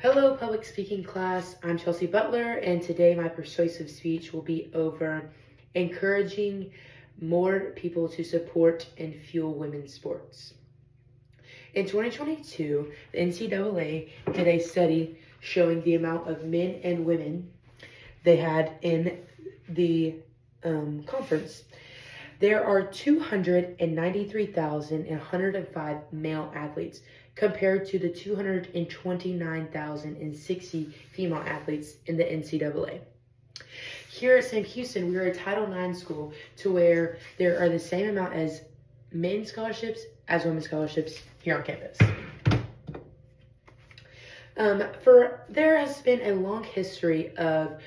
Hello, public speaking class. I'm Chelsea Butler, and today my persuasive speech will be over encouraging more people to support and fuel women's sports. In 2022, the NCAA did a study showing the amount of men and women they had in the conference. There are 293,105 male athletes compared to the 229,060 female athletes in the NCAA. Here at Sam Houston, we are a Title IX school to where there are the same amount as men's scholarships as women's scholarships here on campus. There has been a long history of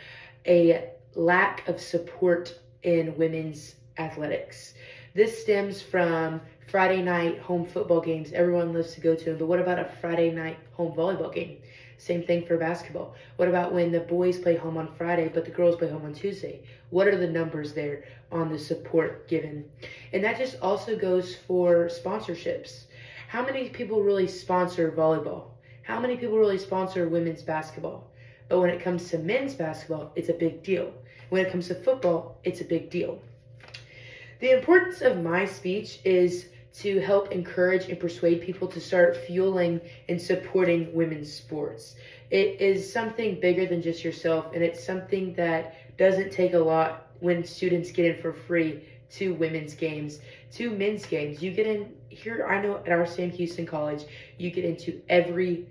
a lack of support in women's athletics. This stems from Friday night home football games. Everyone loves to go to them, but what about a Friday night home volleyball game? Same thing for basketball. What about when the boys play home on Friday, but the girls play home on Tuesday? What are the numbers there on the support given? And that just also goes for sponsorships. How many people really sponsor volleyball? How many people really sponsor women's basketball? But when it comes to men's basketball, it's a big deal. When it comes to football, it's a big deal. The importance of my speech is to help encourage and persuade people to start fueling and supporting women's sports. It is something bigger than just yourself, and it's something that doesn't take a lot when students get in for free to women's games, to men's games. You get in here, I know at our Sam Houston College, you get into every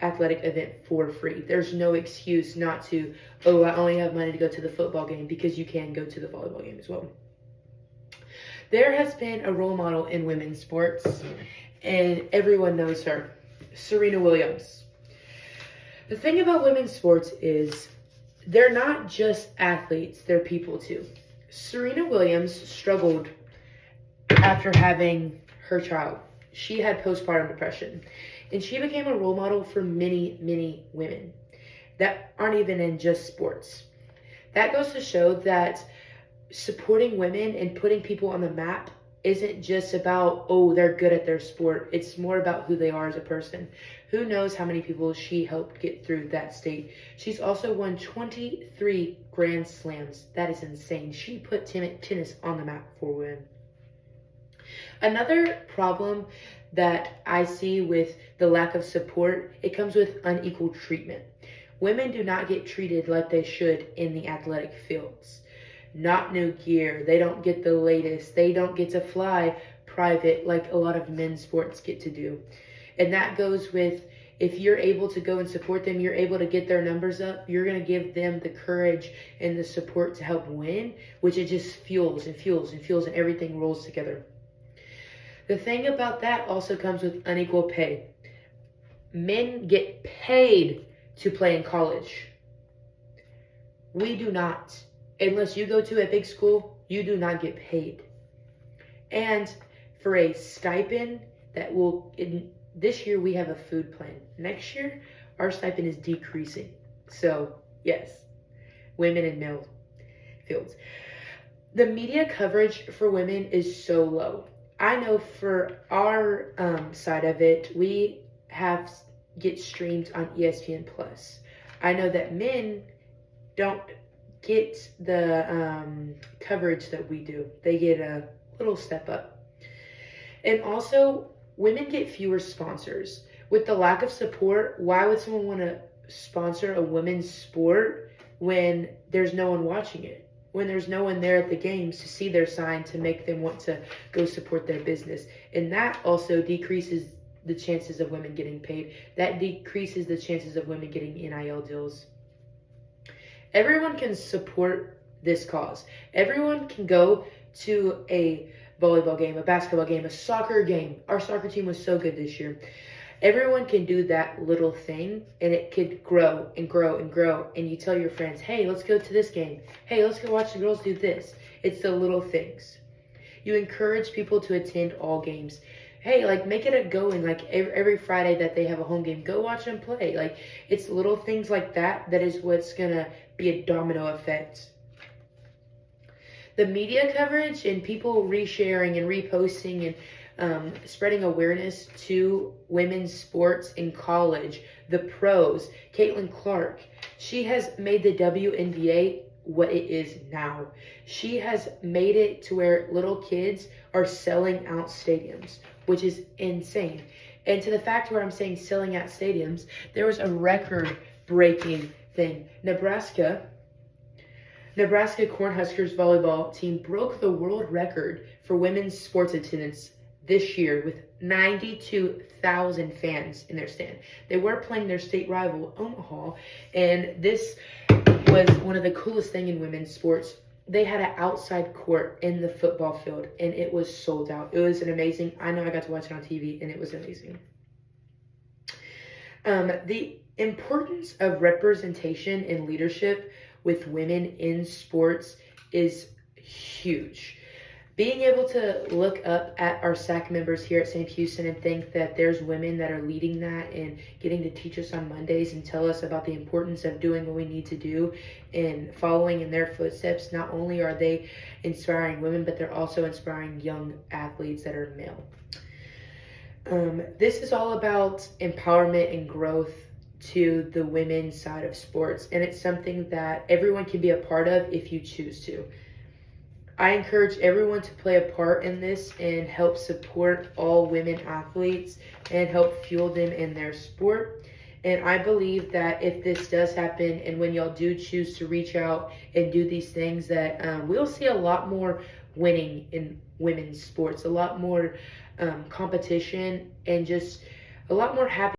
athletic event for free. There's no excuse not to, I only have money to go to the football game, because you can go to the volleyball game as well. There has been a role model in women's sports, and everyone knows her, Serena Williams. The thing about women's sports is they're not just athletes, they're people too. Serena Williams struggled after having her child. She had postpartum depression, and she became a role model for many, many women that aren't even in just sports. That goes to show that supporting women and putting people on the map isn't just about, they're good at their sport. It's more about who they are as a person. Who knows how many people she helped get through that state. She's also won 23 Grand Slams. That is insane. She put tennis on the map for women. Another problem that I see with the lack of support, it comes with unequal treatment. Women do not get treated like they should in the athletic fields. Not new gear. They don't get the latest. They don't get to fly private like a lot of men's sports get to do. And that goes with, if you're able to go and support them, you're able to get their numbers up, you're going to give them the courage and the support to help win, which it just fuels and fuels and fuels, and everything rolls together. The thing about that also comes with unequal pay. Men get paid to play in college. We do not. Unless you go to a big school, you do not get paid. And for a stipend that this year we have a food plan. Next year, our stipend is decreasing. So, yes, women in male fields. The media coverage for women is so low. I know for our side of it, we get streamed on ESPN+. I know that men don't get the coverage that we do. They get a little step up. And also, women get fewer sponsors. With the lack of support, why would someone want to sponsor a women's sport when there's no one watching it? When there's no one there at the games to see their sign to make them want to go support their business. And that also decreases the chances of women getting paid. That decreases the chances of women getting NIL deals. Everyone can support this cause. Everyone can go to a volleyball game, a basketball game, a soccer game. Our soccer team was so good this year. Everyone can do that little thing, and it could grow and grow and grow. And you tell your friends, hey, let's go to this game. Hey, let's go watch the girls do this. It's the little things. You encourage people to attend all games. Hey, make it a going, every Friday that they have a home game, go watch them play. It's little things like that that is what's going to be a domino effect. The media coverage and people resharing and reposting and spreading awareness to women's sports in college, the pros. Caitlin Clark, she has made the WNBA what it is now. She has made it to where little kids are selling out stadiums, which is insane. And to the fact where I'm saying selling out stadiums, there was a record-breaking thing. Nebraska Cornhuskers volleyball team broke the world record for women's sports attendance this year with 92,000 fans in their stand. They were playing their state rival, Omaha, and this was one of the coolest things in women's sports. They had an outside court in the football field, and it was sold out. It was an amazing, I know I got to watch it on TV, and it was amazing. The importance of representation and leadership with women in sports is huge. Being able to look up at our SAC members here at St. Houston and think that there's women that are leading that and getting to teach us on Mondays and tell us about the importance of doing what we need to do and following in their footsteps. Not only are they inspiring women, but they're also inspiring young athletes that are male. This is all about empowerment and growth to the women's side of sports, and it's something that everyone can be a part of if you choose to. I encourage everyone to play a part in this and help support all women athletes and help fuel them in their sport. And I believe that if this does happen and when y'all do choose to reach out and do these things, that we'll see a lot more winning in women's sports, a lot more competition, and just a lot more happiness.